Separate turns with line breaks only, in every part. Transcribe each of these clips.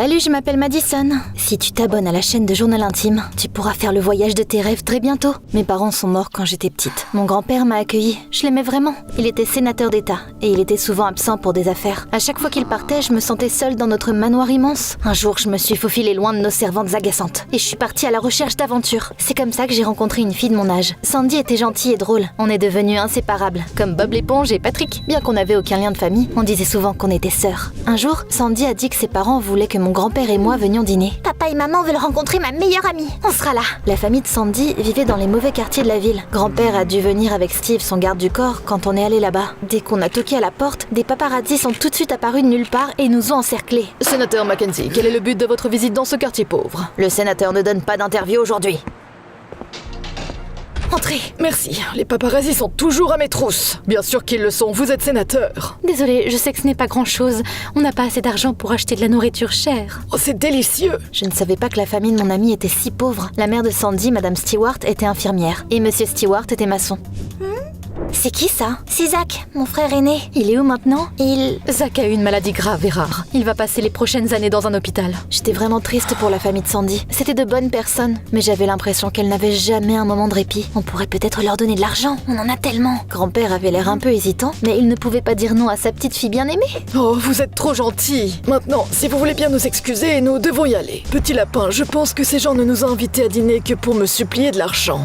Salut, je m'appelle Madison. Si tu t'abonnes à la chaîne de Journal Intime, tu pourras faire le voyage de tes rêves très bientôt. Mes parents sont morts quand j'étais petite. Mon grand-père m'a accueillie. Je l'aimais vraiment. Il était sénateur d'État et il était souvent absent pour des affaires. À chaque fois qu'il partait, je me sentais seule dans notre manoir immense. Un jour, je me suis faufilée loin de nos servantes agaçantes et je suis partie à la recherche d'aventures. C'est comme ça que j'ai rencontré une fille de mon âge. Sandy était gentille et drôle. On est devenus inséparables, comme Bob l'éponge et Patrick. Bien qu'on n'avait aucun lien de famille, on disait souvent qu'on était sœurs. Un jour, Sandy a dit que ses parents voulaient que mon grand-père et moi venions dîner. Papa et maman veulent rencontrer ma meilleure amie. On sera là. La famille de Sandy vivait dans les mauvais quartiers de la ville. Grand-père a dû venir avec Steve, son garde du corps, quand on est allé là-bas. Dès qu'on a toqué à la porte, des paparazzis sont tout de suite apparus de nulle part et nous ont encerclés.
Sénateur Mackenzie, quel est le but de votre visite dans ce quartier pauvre?
Le sénateur ne donne pas d'interview aujourd'hui. Entrez.
Merci, les paparazzis sont toujours à mes trousses. Bien sûr qu'ils le sont, vous êtes sénateur.
Désolée, je sais que ce n'est pas grand-chose. On n'a pas assez d'argent pour acheter de la nourriture chère.
Oh, c'est délicieux.
Je ne savais pas que la famille de mon ami était si pauvre. La mère de Sandy, Madame Stewart, était infirmière. Et Monsieur Stewart était maçon. C'est qui ça? C'est Zach, mon frère aîné. Il est où maintenant?
Zach a eu une maladie grave et rare. Il va passer les prochaines années dans un hôpital.
J'étais vraiment triste pour la famille de Sandy. C'était de bonnes personnes, mais j'avais l'impression qu'elles n'avaient jamais un moment de répit. On pourrait peut-être leur donner de l'argent, on en a tellement. Grand-père avait l'air un peu hésitant, mais il ne pouvait pas dire non à sa petite fille bien-aimée.
Oh, vous êtes trop gentil. Maintenant, si vous voulez bien nous excuser, nous devons y aller. Petit lapin, je pense que ces gens ne nous ont invités à dîner que pour me supplier de l'argent.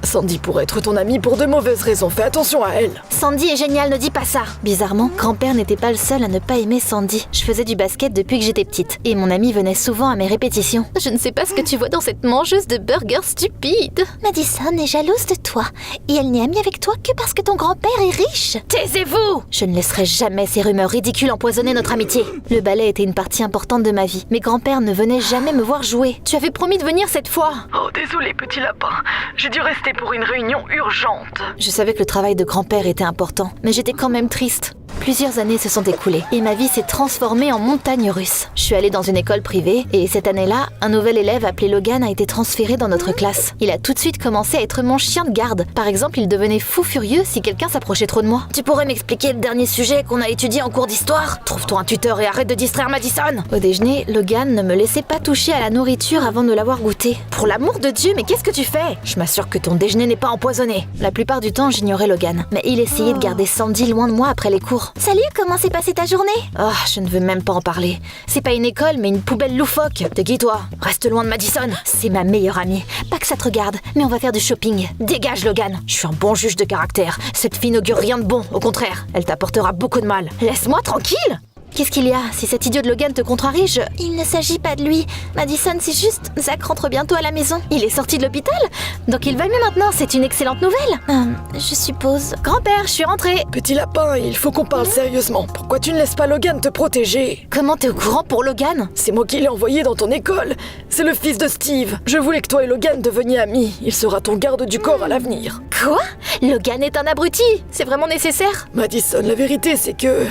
Sandy pourrait être ton amie pour de mauvaises raisons, fais attention à elle.
Sandy est géniale, ne dis pas ça. Bizarrement, grand-père n'était pas le seul à ne pas aimer Sandy. Je faisais du basket depuis que j'étais petite, et mon ami venait souvent à mes répétitions.
Je ne sais pas ce que tu vois dans cette mangeuse de burgers stupide.
Madison est jalouse de toi, et elle n'est amie avec toi que parce que ton grand-père est riche. Taisez-vous! Je ne laisserai jamais ces rumeurs ridicules empoisonner notre amitié. Le ballet était une partie importante de ma vie, mais grand-père ne venait jamais me voir jouer. Tu avais promis de venir cette fois.
Oh, désolé, petit lapin. J'ai dû rester pour une réunion urgente.
Je savais que le travail de grand-père était important, mais j'étais quand même triste. Plusieurs années se sont écoulées et ma vie s'est transformée en montagne russe. Je suis allée dans une école privée et cette année-là, un nouvel élève appelé Logan a été transféré dans notre classe. Il a tout de suite commencé à être mon chien de garde. Par exemple, il devenait fou furieux si quelqu'un s'approchait trop de moi. Tu pourrais m'expliquer le dernier sujet qu'on a étudié en cours d'histoire? Trouve-toi un tuteur et arrête de distraire Madison. Au déjeuner, Logan ne me laissait pas toucher à la nourriture avant de l'avoir goûtée. Pour l'amour de Dieu, mais qu'est-ce que tu fais? Je m'assure que ton déjeuner n'est pas empoisonné. La plupart du temps, j'ignorais Logan, mais il essayait de garder Sandy loin de moi après les cours. Salut, comment s'est passée ta journée? Oh, je ne veux même pas en parler. C'est pas une école, mais une poubelle loufoque. T'es qui, toi? Reste loin de Madison. C'est ma meilleure amie. Pas que ça te regarde, mais on va faire du shopping. Dégage, Logan. Je suis un bon juge de caractère. Cette fille n'augure rien de bon. Au contraire, elle t'apportera beaucoup de mal. Laisse-moi tranquille. Qu'est-ce qu'il y a? Si cet idiot de Logan te contrarie, Il ne s'agit pas de lui. Madison, c'est juste... Zach rentre bientôt à la maison. Il est sorti de l'hôpital? Donc il va mieux maintenant, c'est une excellente nouvelle. Je suppose... Grand-père, je suis rentrée.
Petit lapin, il faut qu'on parle sérieusement. Pourquoi tu ne laisses pas Logan te protéger?
Comment t'es au courant pour Logan?
C'est moi qui l'ai envoyé dans ton école. C'est le fils de Steve. Je voulais que toi et Logan deveniez amis. Il sera ton garde du corps à l'avenir.
Quoi? Logan est un abruti? C'est vraiment nécessaire?
Madison, la vérité c'est que...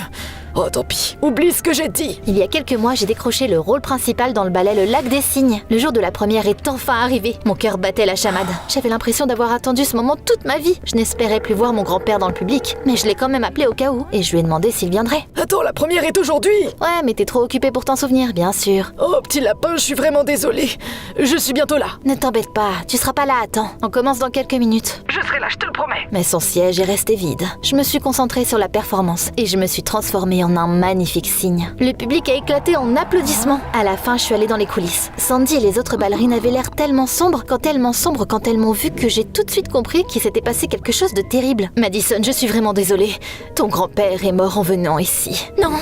Oh, tant pis. Oublie ce que j'ai dit.
Il y a quelques mois, j'ai décroché le rôle principal dans le ballet Le Lac des Cygnes. Le jour de la première est enfin arrivé. Mon cœur battait la chamade. J'avais l'impression d'avoir attendu ce moment toute ma vie. Je n'espérais plus voir mon grand-père dans le public, mais je l'ai quand même appelé au cas où, et je lui ai demandé s'il viendrait.
Attends, la première est aujourd'hui.
Ouais, mais t'es trop occupé pour t'en souvenir, bien sûr.
Oh, petit lapin, je suis vraiment désolée. Je suis bientôt là.
Ne t'embête pas, tu seras pas là à temps. On commence dans quelques minutes.
Je serai là, je te le promets.
Mais son siège est resté vide. Je me suis concentrée sur la performance, et je me suis transformée en un magnifique cygne. Le public a éclaté en applaudissements. À la fin, je suis allée dans les coulisses. Sandy et les autres ballerines avaient l'air tellement sombres quand elles m'ont vu que j'ai tout de suite compris qu'il s'était passé quelque chose de terrible. Madison, je suis vraiment désolée. Ton grand-père est mort en venant ici. Non,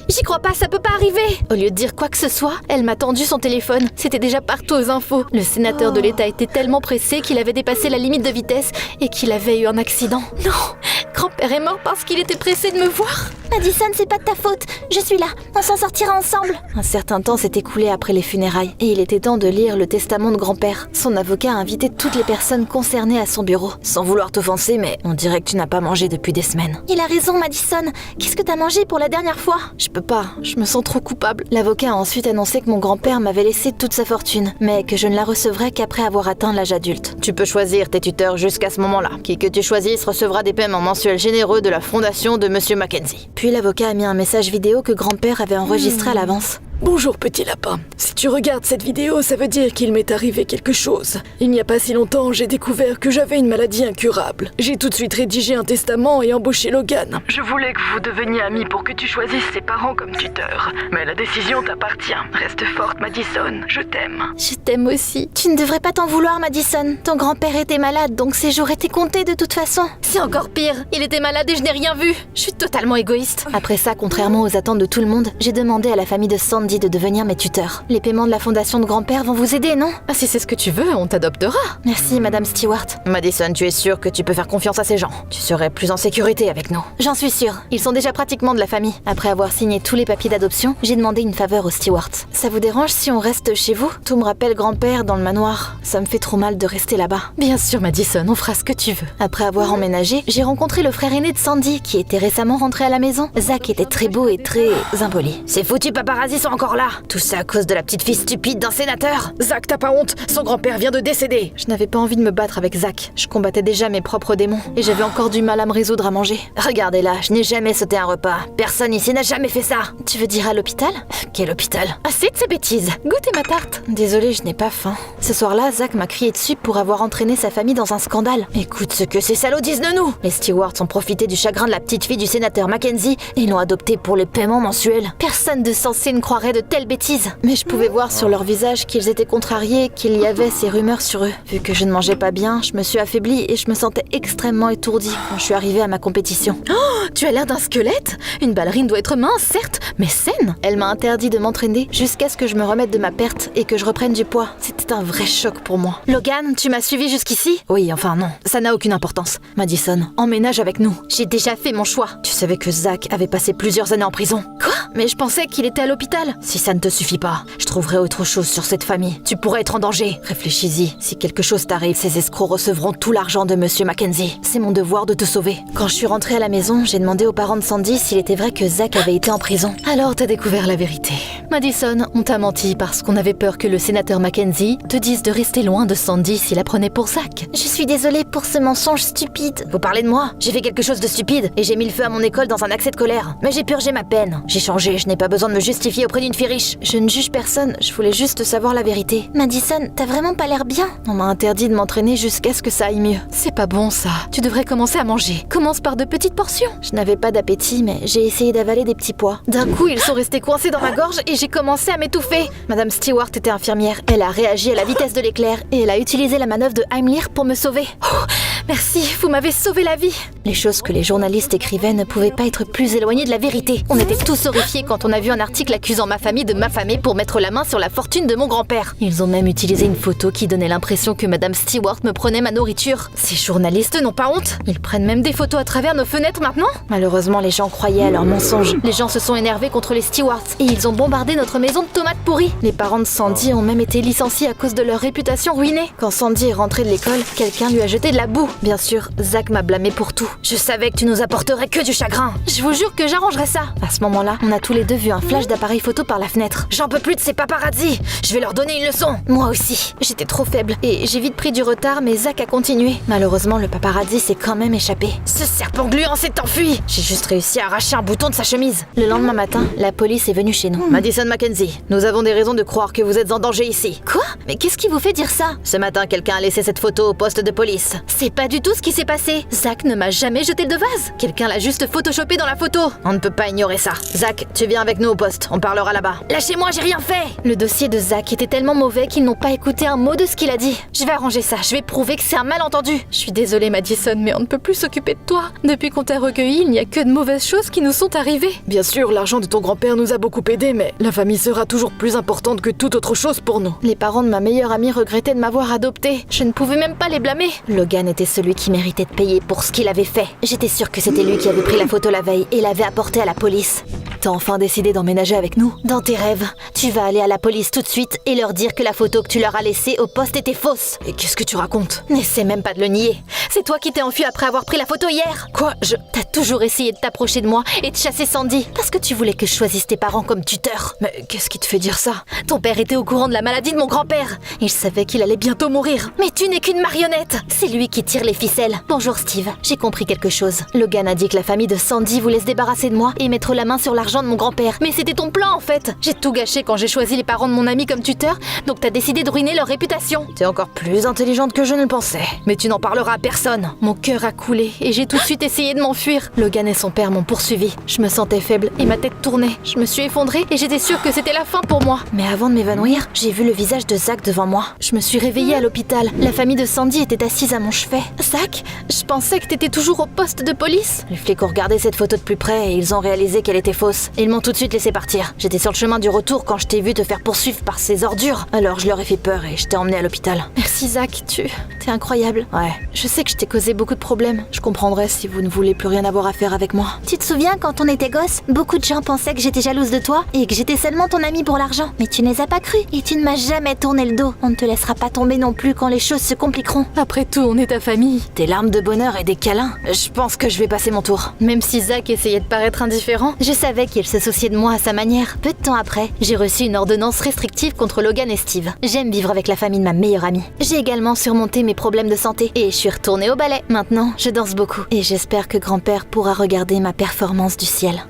j'y crois pas, ça peut pas arriver. Au lieu de dire quoi que ce soit, elle m'a tendu son téléphone. C'était déjà partout aux infos. Le sénateur de l'État était tellement pressé qu'il avait dépassé la limite de vitesse et qu'il avait eu un accident. Non, grand-père est mort parce qu'il était pressé de me voir. Madison, c'est pas de ta faute. Je suis là, on s'en sortira ensemble. Un certain temps s'est écoulé après les funérailles et il était temps de lire le testament de grand-père. Son avocat a invité toutes les personnes concernées à son bureau. Sans vouloir t'offenser, mais on dirait que tu n'as pas mangé depuis des semaines. Il a raison, Madison. Qu'est-ce que t'as mangé pour la dernière fois? Je peux pas, je me sens trop coupable. L'avocat a ensuite annoncé que mon grand-père m'avait laissé toute sa fortune, mais que je ne la recevrais qu'après avoir atteint l'âge adulte. Tu peux choisir tes tuteurs jusqu'à ce moment-là. Qui que tu choisisses recevra des paiements mensuels généreux de la fondation de Monsieur Mackenzie. Puis l'avocat a mis un message vidéo que grand-père avait enregistré à l'avance.
Bonjour petit lapin. Si tu regardes cette vidéo, ça veut dire qu'il m'est arrivé quelque chose. Il n'y a pas si longtemps, j'ai découvert que j'avais une maladie incurable. J'ai tout de suite rédigé un testament et embauché Logan. Je voulais que vous deveniez amis pour que tu choisisses ses parents comme tuteur. Mais la décision t'appartient. Reste forte, Madison. Je t'aime.
Je t'aime aussi. Tu ne devrais pas t'en vouloir, Madison. Ton grand-père était malade, donc ses jours étaient comptés de toute façon.
C'est encore pire, il était malade et je n'ai rien vu. Je suis totalement égoïste.
Après ça, contrairement aux attentes de tout le monde, j'ai demandé à la famille de Sandy de devenir mes tuteurs. Les paiements de la fondation de grand-père vont vous aider, non?
Ah, si c'est ce que tu veux, on t'adoptera.
Merci, Madame Stewart.
Madison, tu es sûre que tu peux faire confiance à ces gens? Tu serais plus en sécurité avec nous.
J'en suis sûre. Ils sont déjà pratiquement de la famille. Après avoir signé tous les papiers d'adoption, j'ai demandé une faveur aux Stewart. Ça vous dérange si on reste chez vous? Tout me rappelle grand-père dans le manoir. Ça me fait trop mal de rester là-bas.
Bien sûr, Madison, on fera ce que tu veux.
Après avoir emménagé, j'ai rencontré le frère aîné de Sandy, qui était récemment rentré à la maison. Zach était très beau et très impoli.
Ces foutus paparazzis sont encore là. Tout ça à cause de la petite fille stupide d'un sénateur.
Zach, t'as pas honte? Son grand-père vient de décéder.
Je n'avais pas envie de me battre avec Zach. Je combattais déjà mes propres démons et j'avais encore du mal à me résoudre à manger.
Regardez-la, je n'ai jamais sauté un repas. Personne ici n'a jamais fait ça.
Tu veux dire à l'hôpital?
Quel hôpital?
Assez de ces bêtises. Goûtez ma tarte. Désolée, je n'ai pas faim. Ce soir-là, Zach m'a crié dessus pour avoir entraîné sa famille dans un scandale.
Écoute ce que ces salauds disent de nous. Les Stewarts ont profité du chagrin de la petite fille du sénateur Mackenzie et l'ont adoptée pour le paiement mensuel.
Personne de sensé ne croirait de telles bêtises. Mais je pouvais voir sur leur visage qu'ils étaient contrariés, qu'il y avait ces rumeurs sur eux. Vu que je ne mangeais pas bien, je me suis affaiblie et je me sentais extrêmement étourdie quand je suis arrivée à ma compétition.
Oh, tu as l'air d'un squelette. Une ballerine doit être mince, certes, mais saine.
Elle m'a interdit de m'entraîner jusqu'à ce que je me remette de ma perte et que je reprenne du poids. C'était un vrai choc pour moi.
Logan, tu m'as suivi jusqu'ici?
Oui, enfin non, ça n'a aucune importance. Madison, emménage avec nous.
J'ai déjà fait mon choix.
Tu savais que Zach avait passé plusieurs années en prison?
Quoi? Mais je pensais qu'il était à l'hôpital.
Si ça ne te suffit pas, je trouverai autre chose sur cette famille. Tu pourrais être en danger. Réfléchis-y. Si quelque chose t'arrive, ces escrocs recevront tout l'argent de Monsieur Mackenzie. C'est mon devoir de te sauver. Quand je suis rentrée à la maison, j'ai demandé aux parents de Sandy s'il était vrai que Zach avait été en prison.
Alors t'as découvert la vérité. Madison, on t'a menti parce qu'on avait peur que le sénateur Mackenzie te dise de rester loin de Sandy s'il la prenait pour Zach.
Je suis désolée pour ce mensonge stupide.
Vous parlez de moi? J'ai fait quelque chose de stupide et j'ai mis le feu à mon école dans un accès de colère. Mais j'ai purgé ma peine. J'ai changé, je n'ai pas besoin de me justifier auprès d'une fille riche.
Je ne juge personne, je voulais juste savoir la vérité. Madison, t'as vraiment pas l'air bien. On m'a interdit de m'entraîner jusqu'à ce que ça aille mieux.
C'est pas bon ça. Tu devrais commencer à manger. Commence par de petites portions.
Je n'avais pas d'appétit, mais j'ai essayé d'avaler des petits pois.
D'un coup, ils sont restés coincés dans ma gorge et j'ai commencé à m'étouffer.
Madame Stewart était infirmière. Elle a réagi à la vitesse de l'éclair et elle a utilisé la manœuvre de Heimlich pour me sauver.
Oh, merci, vous m'avez sauvé la vie.
Les choses que les journalistes écrivaient ne pouvaient pas être plus éloignées de la vérité.
On était tous horrifiés quand on a vu un article accusant ma famille de m'affamer pour mettre la main sur la fortune de mon grand-père.
Ils ont même utilisé une photo qui donnait l'impression que Madame Stewart me prenait ma nourriture.
Ces journalistes n'ont pas honte. Ils prennent même des photos à travers nos fenêtres maintenant.
Malheureusement, les gens croyaient à leurs mensonges.
Les gens se sont énervés contre les Stewarts et ils ont bombardé notre maison de tomates pourries.
Les parents de Sandy ont même été licenciés à cause de leur réputation ruinée. Quand Sandy est rentrée de l'école, quelqu'un lui a jeté de la boue. Bien sûr, Zach m'a blâmé pour tout.
Je savais que tu nous apporterais que du chagrin.
Je vous jure que j'arrangerai ça.
À ce moment-là, on a tous les deux vu un flash d'appareil photo par la fenêtre.
J'en peux plus de ces paparazzis. Je vais leur donner une leçon.
Moi aussi. J'étais trop faible et j'ai vite pris du retard, mais Zach a continué. Malheureusement, le paparazzi s'est quand même échappé.
Ce serpent gluant s'est enfui. J'ai juste réussi à arracher un bouton de sa chemise.
Le lendemain matin, la police est venue chez nous.
Madison Mackenzie, nous avons des raisons de croire que vous êtes en danger ici.
Quoi? Mais qu'est-ce qui vous fait dire ça?
Ce matin, quelqu'un a laissé cette photo au poste de police.
C'est pas du tout ce qui s'est passé. Zach ne m'a jamais jeté de vase. Quelqu'un l'a juste photoshopé dans la photo.
On ne peut pas ignorer ça. Zach, tu viens avec nous au poste. On parlera là-bas.
Lâchez-moi, j'ai rien fait.
Le dossier de Zach était tellement mauvais qu'ils n'ont pas écouté un mot de ce qu'il a dit.
Je vais arranger ça. Je vais prouver que c'est un malentendu. Je suis désolée, Madison, mais on ne peut plus s'occuper de toi. Depuis qu'on t'a recueilli, il n'y a que de mauvaises choses qui nous sont arrivées.
Bien sûr, l'argent de ton grand-père nous a beaucoup aidés, mais la famille sera toujours plus importante que toute autre chose pour nous.
Les parents de ma meilleure amie regrettaient de m'avoir adoptée.
Je ne pouvais même pas les blâmer.
Logan était celui qui méritait de payer pour ce qu'il avait fait. J'étais sûre que c'était lui qui avait pris la photo la veille et l'avait apportée à la police. T'as enfin décidé d'emménager avec nous? Dans tes rêves, tu vas aller à la police tout de suite et leur dire que la photo que tu leur as laissée au poste était fausse.
Et qu'est-ce que tu racontes?
N'essaie même pas de le nier. C'est toi qui t'es enfui après avoir pris la photo hier.
Quoi?
T'as toujours essayé de t'approcher de moi et de chasser Sandy parce que tu voulais que je choisisse tes parents comme tuteur.
Mais qu'est-ce qui te fait dire ça?
Ton père était au courant de la maladie de mon grand-père. Il savait qu'il allait bientôt mourir. Mais tu n'es qu'une marionnette. C'est lui qui tire les ficelles. Bonjour Steve, j'ai compris quelque chose. Logan a dit que la famille de Sandy voulait se débarrasser de moi et mettre la main sur l'argent l'argent de mon grand-père. Mais c'était ton plan en fait. J'ai tout gâché quand j'ai choisi les parents de mon ami comme tuteur, donc t'as décidé de ruiner leur réputation.
T'es encore plus intelligente que je ne le pensais.
Mais tu n'en parleras à personne. Mon cœur a coulé et j'ai tout de suite essayé de m'enfuir. Logan et son père m'ont poursuivi. Je me sentais faible et ma tête tournait. Je me suis effondrée et j'étais sûre que c'était la fin pour moi.
Mais avant de m'évanouir, j'ai vu le visage de Zach devant moi.
Je me suis réveillée à l'hôpital. La famille de Sandy était assise à mon chevet. Zach, je pensais que t'étais toujours au poste de police.
Les flics ont regardé cette photo de plus près et ils ont réalisé qu'elle était fausse. Ils m'ont tout de suite laissé partir. J'étais sur le chemin du retour quand je t'ai vu te faire poursuivre par ces ordures. Alors je leur ai fait peur et je t'ai emmené à l'hôpital.
Merci Zach, t'es incroyable.
Ouais.
Je sais que je t'ai causé beaucoup de problèmes. Je comprendrai si vous ne voulez plus rien avoir à faire avec moi.
Tu te souviens quand on était gosse, beaucoup de gens pensaient que j'étais jalouse de toi et que j'étais seulement ton amie pour l'argent. Mais tu ne les as pas cru et tu ne m'as jamais tourné le dos. On ne te laissera pas tomber non plus quand les choses se compliqueront.
Après tout, on est ta famille.
Des larmes de bonheur et des câlins. Je pense que je vais passer mon tour.
Même si Zach essayait de paraître indifférent, je savais qu'il se souciait de moi à sa manière.
Peu de temps après,
J'ai reçu une ordonnance restrictive contre Logan et Steve.
j'aime vivre avec la famille de ma meilleure amie.
J'ai également surmonté mes problèmes de santé et je suis retournée au ballet. Maintenant, je danse beaucoup et j'espère que grand-père pourra regarder ma performance du ciel.